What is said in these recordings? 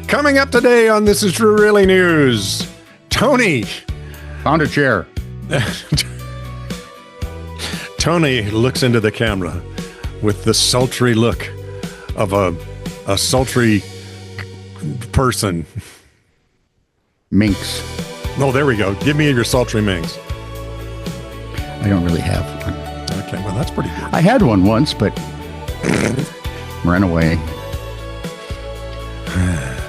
Coming up today on This Is True Really News, Tony. Found a chair. Tony looks into the camera with the sultry look of a sultry person. Minx. Oh, there we go. Give me your sultry minx. I don't really have one. Okay, well, that's pretty good. I had one once, but ran away.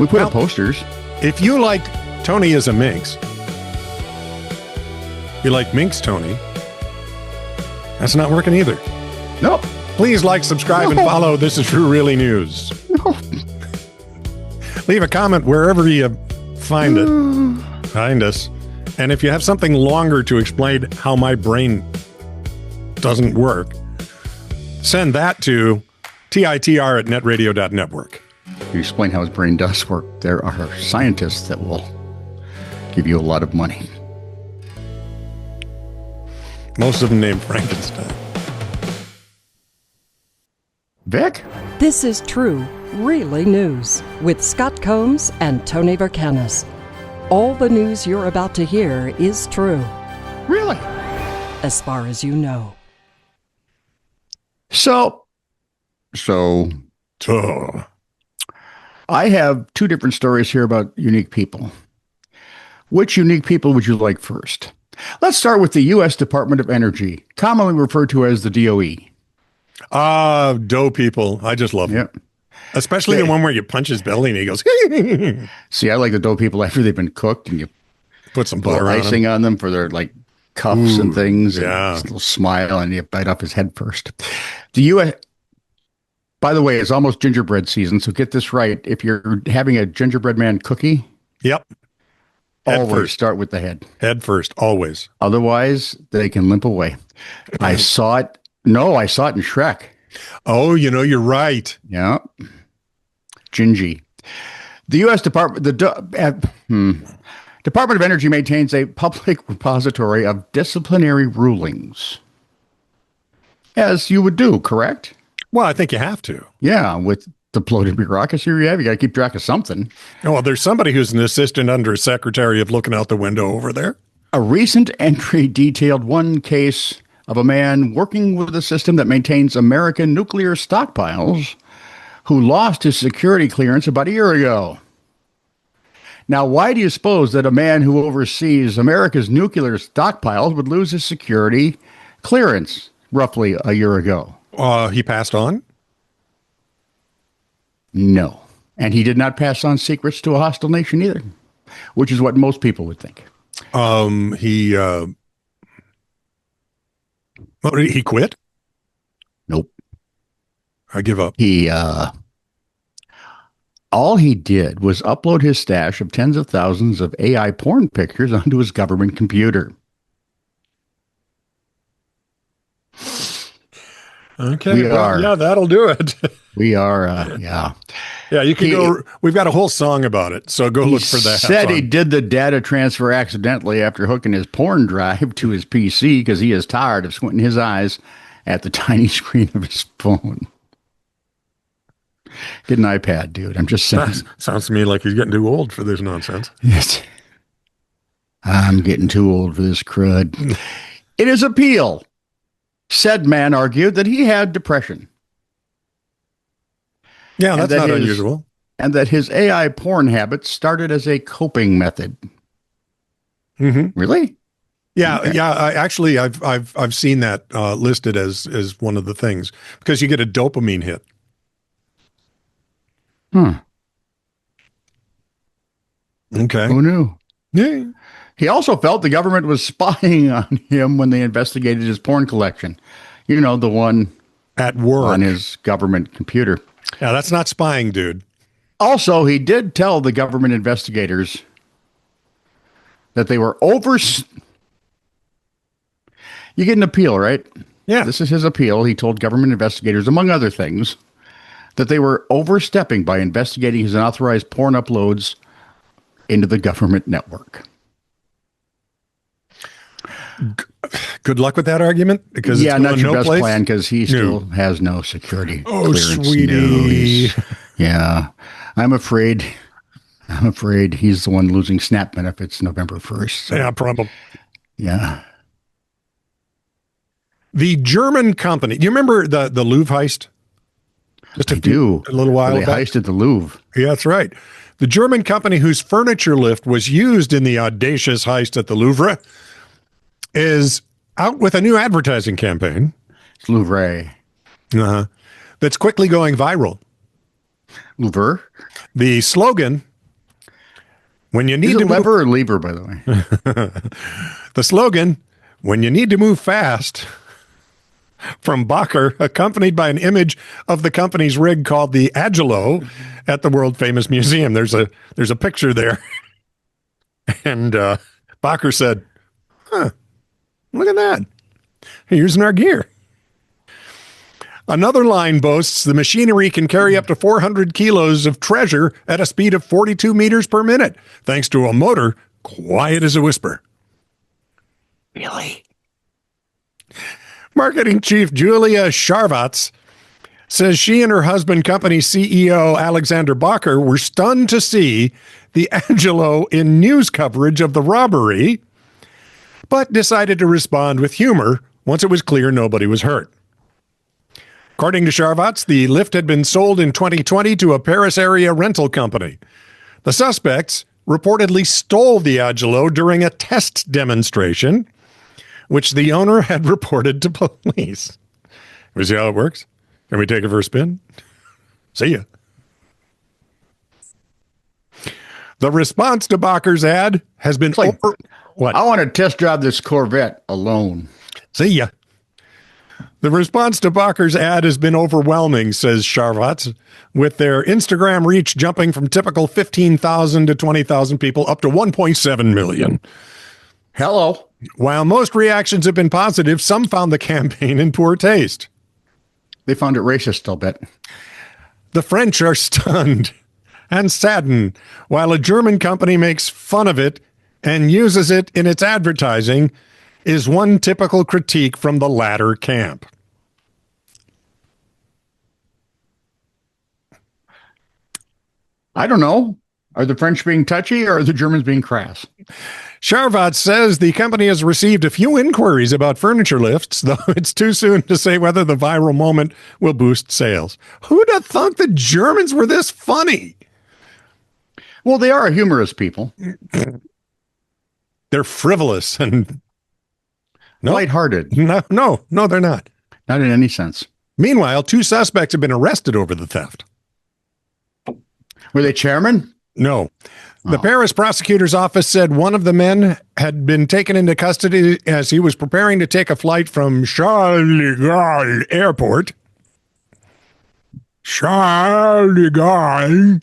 We put up posters. If you like Tony as a minx, you like Minx Tony, that's not working either. No. Please like, subscribe, and follow This Is True Really News. No. Leave a comment wherever you find it. Find us. And if you have something longer to explain how my brain doesn't work, send that to TITR@netradio.network. You explain how his brain does work. There are scientists that will give you a lot of money. Most of them named Frankenstein. Vic? This is True, Really News with Scott Combs and Tony Verkinnes. All the news you're about to hear is true, Really? as far as you know. So, I have two different stories here about unique people. Which unique people would you like first? Let's start with the U.S. Department of Energy, commonly referred to as the DOE. Dough people. I just love them. Yep. Especially the one where you punch his belly and he goes, See, I like the dough people after they've been cooked and you put some put butter on icing them. on them for their like cuffs and things. yeah. And a little smile and you bite off his head first. The U.S. By the way, it's almost gingerbread season, so get this right. If you're having a gingerbread man cookie, Yep. Head always first. start with the head. Head first, always. Otherwise, they can limp away. I saw it. No, I saw it in Shrek. Oh, you're right. Yeah. Gingy. The U.S. Department of Energy maintains a public repository of disciplinary rulings. As you would do, correct? Well, I think you have to. Yeah, with the bloated bureaucracy you have, you got to keep track of something. Oh, well, there's somebody who's an assistant under a secretary of looking out the window over there. A recent entry detailed one case of a man working with a system that maintains American nuclear stockpiles who lost his security clearance about a year ago. Now, why do you suppose that a man who oversees America's nuclear stockpiles would lose his security clearance roughly a year ago? He passed on? No. And he did not pass on secrets to a hostile nation either, which is what most people would think. He quit? Nope. I give up. All he did was upload his stash of tens of thousands of AI porn pictures onto his government computer. Okay. Yeah, that'll do it. We are, yeah. Yeah, you can go. We've got a whole song about it, so go look for that. He said he did the data transfer accidentally after hooking his porn drive to his PC because he is tired of squinting his eyes at the tiny screen of his phone. Get an iPad, dude. I'm just saying. Sounds to me like he's getting too old for this nonsense. Yes. I'm getting too old for this crud. In his appeal, said man argued that he had depression. Yeah, that's not unusual. And that his AI porn habits started as a coping method. Mm-hmm. Really? Yeah, Okay. yeah. I've seen that listed as one of the things because you get a dopamine hit. Okay. Who knew? Yeah. He also felt the government was spying on him when they investigated his porn collection. You know, the one At work. on his government computer. Yeah, that's not spying, dude. Also, he did tell the government investigators that they were You get an appeal, right? Yeah. This is his appeal. He told government investigators, among other things, that they were overstepping by investigating his unauthorized porn uploads into the government network. Good luck with that argument, because Yeah, it's not going your no best place. plan because he still has no security Oh, clearance. sweetie. Yeah, I'm afraid I'm afraid he's the one losing SNAP benefits November 1st. So, Yeah, probably. yeah. The German company. Do you remember the Louvre heist? Just a little while They back. heisted the Louvre. Yeah, that's right. The German company whose furniture lift was used in the audacious heist at the Louvre is out with a new advertising campaign. It's Louvre. That's quickly going viral. Louvre? The slogan, when you need to move, lever or lever, by the way? the slogan, when you need to move fast, from Bacher, accompanied by an image of the company's rig called the Agilo at the world famous museum. There's a picture there. And Bacher said, look at that. Using our gear. Another line boasts the machinery can carry up to 400 kilos of treasure at a speed of 42 meters per minute, thanks to a motor quiet as a whisper. Really? Marketing chief Julia Sharvatz says she and her husband, company CEO Alexander Bacher, were stunned to see the Agilo in news coverage of the robbery, but decided to respond with humor once it was clear nobody was hurt. According to Sharvatz, the lift had been sold in 2020 to a Paris area rental company. The suspects reportedly stole the Agilo during a test demonstration, which the owner had reported to police. We see how it works? Can we take it for a spin? See ya. The response to Bacher's ad has been what? I want to test drive this Corvette alone. See ya. The response to Bacher's ad has been overwhelming, says Sharvatz, with their Instagram reach jumping from typical 15,000 to 20,000 people up to 1.7 million. Hello. While most reactions have been positive, some found the campaign in poor taste. They found it racist, I'll bet. The French are stunned and saddened, while a German company makes fun of it and uses it in its advertising, is one typical critique from the latter camp. I don't know. Are the French being touchy or are the Germans being crass? Sharvatz says the company has received a few inquiries about furniture lifts, though it's too soon to say whether the viral moment will boost sales. Who'd have thought the Germans were this funny? Well, they are a humorous people. They're frivolous and lighthearted. No, they're not. Not in any sense. Meanwhile, 2 suspects have been arrested over the theft. Were they chairmen? No. The Paris prosecutor's office said one of the men had been taken into custody as he was preparing to take a flight from Charles de Gaulle Airport. Charles de Gaulle.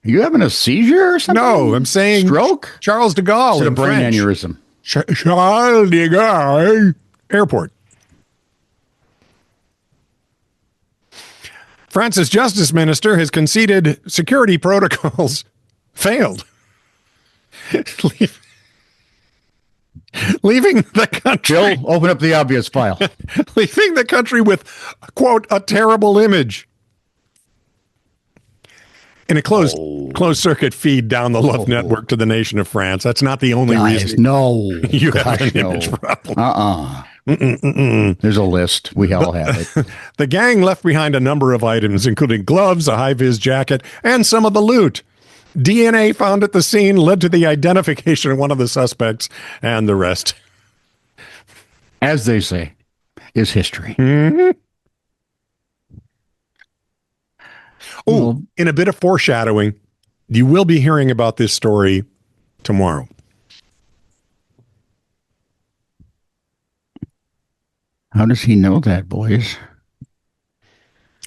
Are you having a seizure or something? No, I'm saying stroke. Charles de Gaulle. It's a brain aneurysm. Charles de Gaulle Airport. France's justice minister has conceded security protocols failed. Leaving the country. Jill, open up the obvious file. Leaving the country with, quote, a terrible image. In a closed circuit feed down the Love Network to the nation of France. That's not the only reason. No. You have an image problem. There's a list. We all have it. The gang left behind a number of items, including gloves, a high-vis jacket, and some of the loot. DNA found at the scene led to the identification of one of the suspects, and the rest, as they say, is history. Mm-hmm. Oh, in a bit of foreshadowing, you will be hearing about this story tomorrow. How does he know that, boys?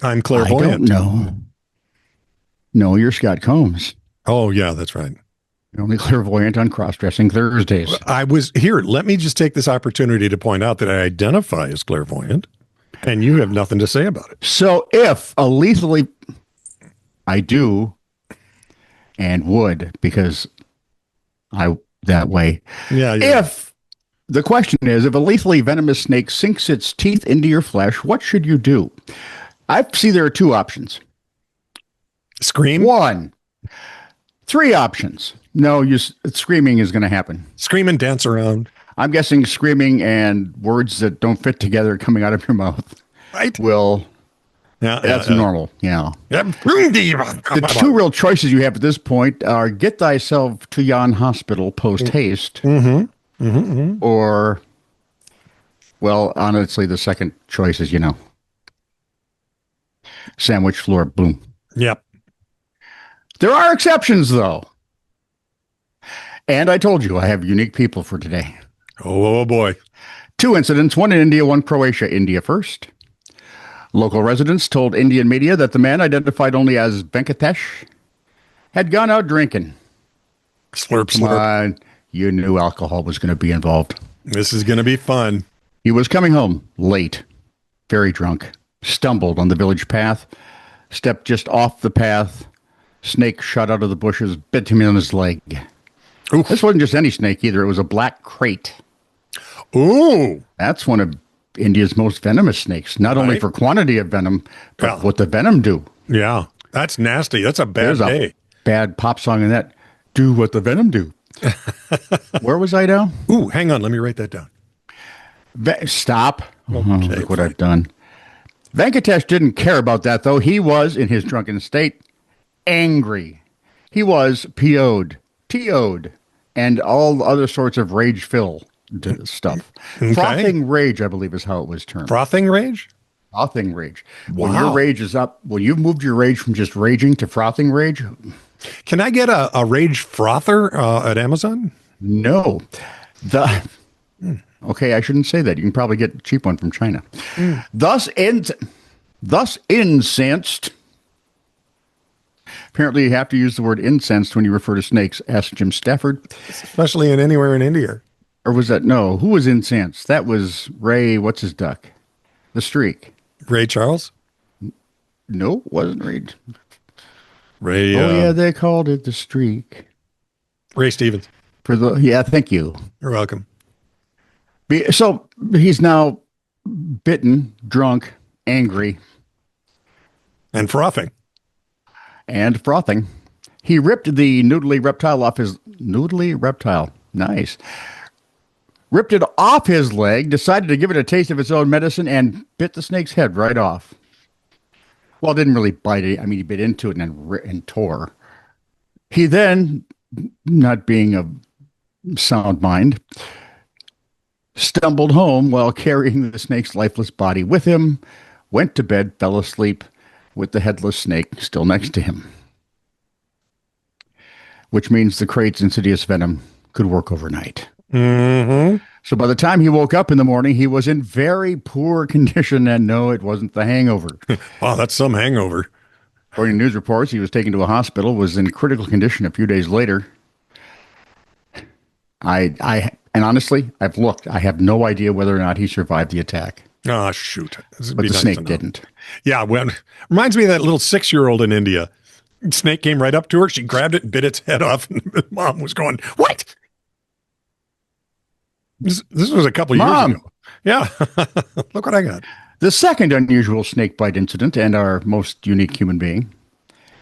I'm clairvoyant. I don't know. No, you're Scott Combs. Oh, yeah, that's right. You're only clairvoyant on cross-dressing Thursdays. I was here. Let me just take this opportunity to point out that I identify as clairvoyant, and you have nothing to say about it. So if a lethally... I do and would, because that way. Yeah. If the question is, if a lethally venomous snake sinks its teeth into your flesh, what should you do? I see there are 2 options. Scream? 1, Three options. No, screaming is going to happen. Scream and dance around. I'm guessing screaming and words that don't fit together coming out of your mouth Right. will. Yeah, That's normal. Yeah. The two real choices you have at this point are get thyself to yon hospital post haste, or, well, honestly, the second choice is, sandwich floor, boom. Yep. There are exceptions, though. And I told you I have unique people for today. Oh, boy. Two incidents, one in India, one Croatia. India first. Local residents told Indian media that the man, identified only as Venkatesh, had gone out drinking. Slurp, Come on, you knew alcohol was going to be involved. This is going to be fun. He was coming home late, very drunk, stumbled on the village path, stepped just off the path. Snake shot out of the bushes, bit him on his leg. Oof. This wasn't just any snake either. It was a black krait. Ooh. That's one of India's most venomous snakes, not only for quantity of venom, but what the venom do. Yeah, that's nasty. That's a bad day. A bad pop song in that. Do what the venom do. Where was I now? Ooh, hang on. Let me write that down. Stop. Okay, look what I've done. Venkatesh didn't care about that, though. He was, in his drunken state, angry. He was PO'd, TO'd, and all other sorts of rage-filled stuff. Okay. Frothing rage, I believe, is how it was termed. Frothing rage? Frothing rage. Wow. When your rage is up, when you've moved your rage from just raging to frothing rage. Can I get a rage frother at Amazon? No. Okay, I shouldn't say that. You can probably get a cheap one from China. Thus incensed. Apparently, you have to use the word incensed when you refer to snakes. Ask Jim Stafford. Especially in anywhere in India. Or was that, no, who was incensed? That was Ray, what's his duck? The Streak. Ray Charles? No, it wasn't Ray. Ray. Yeah, they called it the Streak. Ray Stevens. Yeah, thank you. You're welcome. So he's now bitten, drunk, angry. And frothing. He ripped the noodly reptile off his... Noodly reptile. Nice. Ripped it off his leg, decided to give it a taste of its own medicine, and bit the snake's head right off. Well, didn't really bite it. I mean, he bit into it and tore. He then, not being of sound mind, stumbled home while carrying the snake's lifeless body with him, went to bed, fell asleep with the headless snake still next to him. Which means the krait's insidious venom could work overnight. Mm-hmm. So by the time he woke up in the morning, he was in very poor condition, and no, it wasn't the hangover. Wow, that's some hangover. According to news reports, he was taken to a hospital, was in critical condition a few days later. And honestly, I've looked. I have no idea whether or not he survived the attack. Oh, shoot. But the snake didn't. Yeah, reminds me of that little 6-year-old in India. Snake came right up to her. She grabbed it and bit its head off. And Mom was going, what? This was a couple years ago. Yeah. Look what I got. The second unusual snake bite incident, and our most unique human being,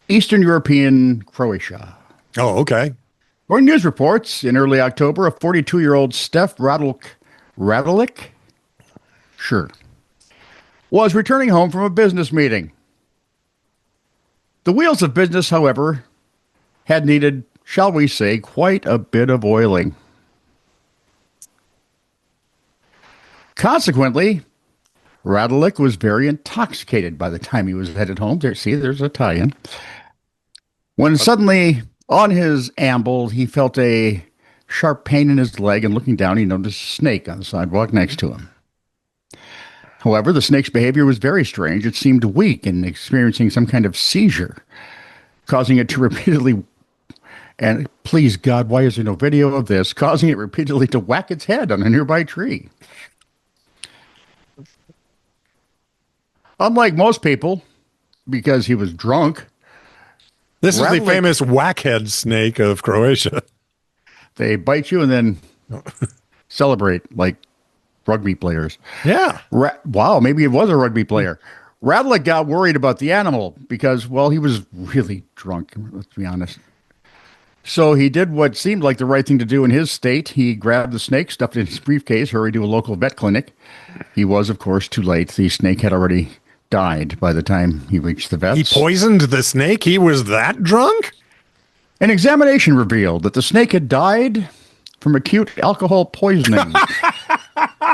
Eastern European Croatia. Oh, okay. According to news reports, in early October, a 42-year-old Steph Radelik, sure, was returning home from a business meeting. The wheels of business, however, had needed, shall we say, quite a bit of oiling. Consequently, Radelik was very intoxicated by the time he was headed home. There's a tie-in. When suddenly, on his amble, he felt a sharp pain in his leg, and looking down, he noticed a snake on the sidewalk next to him. However, the snake's behavior was very strange. It seemed weak and experiencing some kind of seizure, causing it to repeatedly, and please God, why is there no video of this, causing it repeatedly to whack its head on a nearby tree. Unlike most people, because he was drunk. This is the famous whackhead snake of Croatia. They bite you and then celebrate like rugby players. Yeah. Wow, maybe it was a rugby player. Radelik got worried about the animal because, well, he was really drunk, let's be honest. So he did what seemed like the right thing to do in his state. He grabbed the snake, stuffed it in his briefcase, hurried to a local vet clinic. He was, of course, too late. The snake had already died by the time he reached the vets. He poisoned the snake? He was that drunk? An examination revealed that the snake had died from acute alcohol poisoning.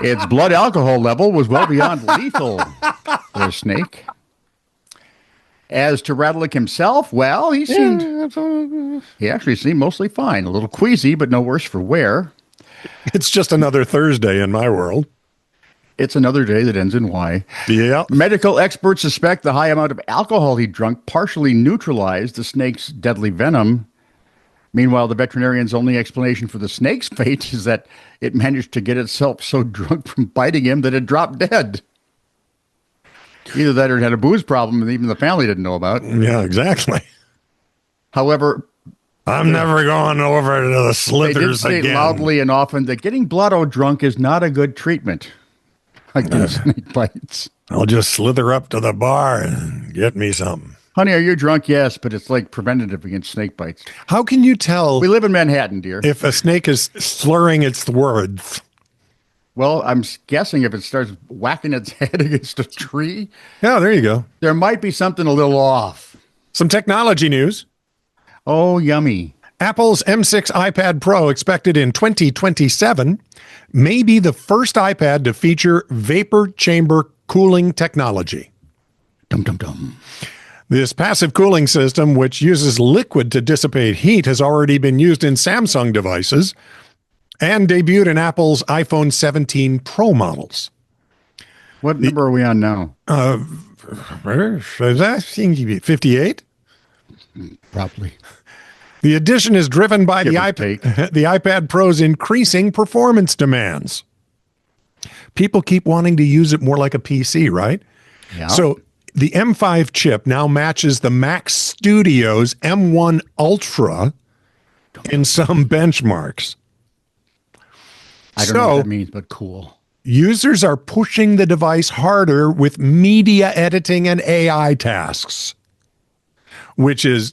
Its blood alcohol level was well beyond lethal for a snake. As to Rattlick himself, well, he actually seemed mostly fine. A little queasy, but no worse for wear. It's just another Thursday in my world. It's another day that ends in Y. Yeah. Medical experts suspect the high amount of alcohol he drank partially neutralized the snake's deadly venom. Meanwhile, the veterinarian's only explanation for the snake's fate is that it managed to get itself so drunk from biting him that it dropped dead. Either that or it had a booze problem that even the family didn't know about. Yeah, exactly. However, I'm never going over to the slithers they did say again. loudly and often that getting blotto drunk is not a good treatment against snake bites. I'll just slither up to the bar and get me some. Honey, are you drunk? Yes, but it's like preventative against snake bites. How can you tell We live in Manhattan, dear. if a snake is slurring its words? Well, I'm guessing if it starts whacking its head against a tree, Yeah, there you go. there might be something a little off. Some technology news. Oh, yummy. Apple's M6 iPad Pro, expected in 2027, may be the first iPad to feature vapor chamber cooling technology. Dum, dum, dum. This passive cooling system, which uses liquid to dissipate heat, has already been used in Samsung devices and debuted in Apple's iPhone 17 Pro models. What number are we on now? Is that 58? Probably. The addition is driven by the Give or take. iPad Pro's increasing performance demands. People keep wanting to use it more like a PC, right? Yeah. So the M5 chip now matches the Mac Studio's M1 Ultra in some benchmarks. I don't know what that means, but cool. Users are pushing the device harder with media editing and AI tasks, which is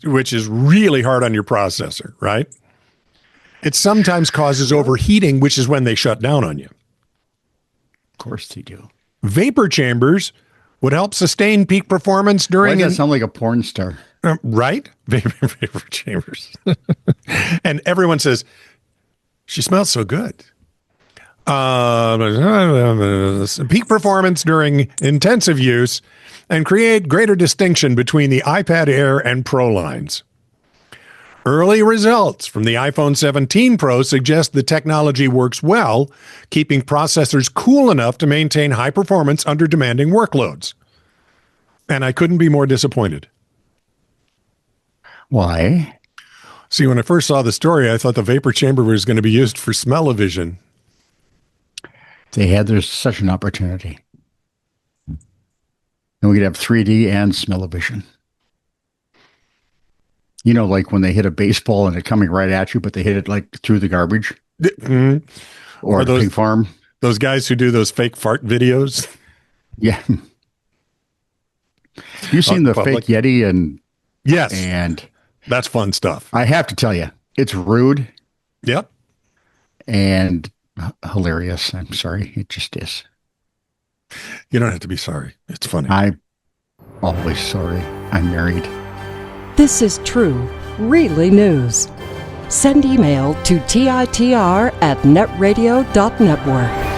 really hard on your processor, right? It sometimes causes overheating, which is when they shut down on you. Of course they do. Vapor chambers would help sustain peak performance Why during does that sound like a porn star? right? Vapor chambers. And everyone says, she smells so good. Peak performance during intensive use and create greater distinction between the iPad Air and Pro lines. Early results from the iPhone 17 Pro suggest the technology works well, keeping processors cool enough to maintain high performance under demanding workloads. And I couldn't be more disappointed. Why? See, when I first saw the story, I thought the vapor chamber was going to be used for smell-o-vision. They had there's such an opportunity. And we could have 3D and smell-o-vision. You know, like when they hit a baseball and it's coming right at you, but they hit it like through the garbage. Mm-hmm. Or those pig farm. Those guys who do those fake fart videos. Yeah. You've seen the public. fake Yeti Yes. and That's fun stuff. I have to tell you, it's rude Yep. and hilarious. I'm sorry. It just is. You don't have to be sorry. It's funny. I'm always sorry. I'm married. This is true, really news. Send email to TITR@netradio.network.